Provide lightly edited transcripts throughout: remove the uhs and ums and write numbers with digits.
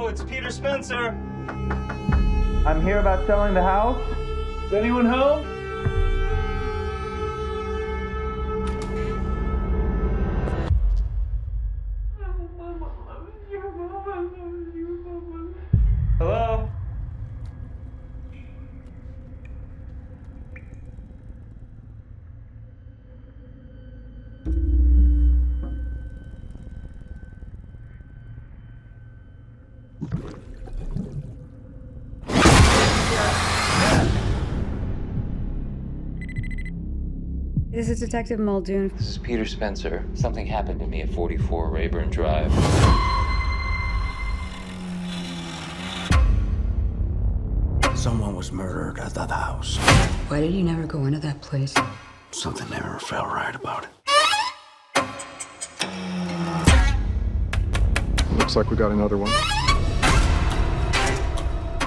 it's Peter Spencer. I'm here about selling the house. Is anyone home? Hello? This is Detective Muldoon. This is Peter Spencer. Something happened to me at 44 Rayburn Drive. Someone was murdered at that house. Why did you never go into that place? Something never felt right about it. Looks like we got another one.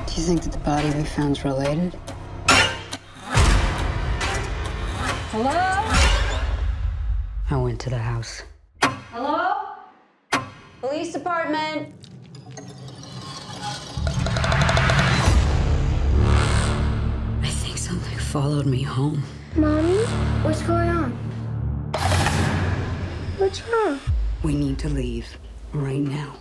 Do you think that the body we found's related? Hello? I went to the house. Hello? Police department. I think something followed me home. Mommy, what's going on? What's wrong? We need to leave right now.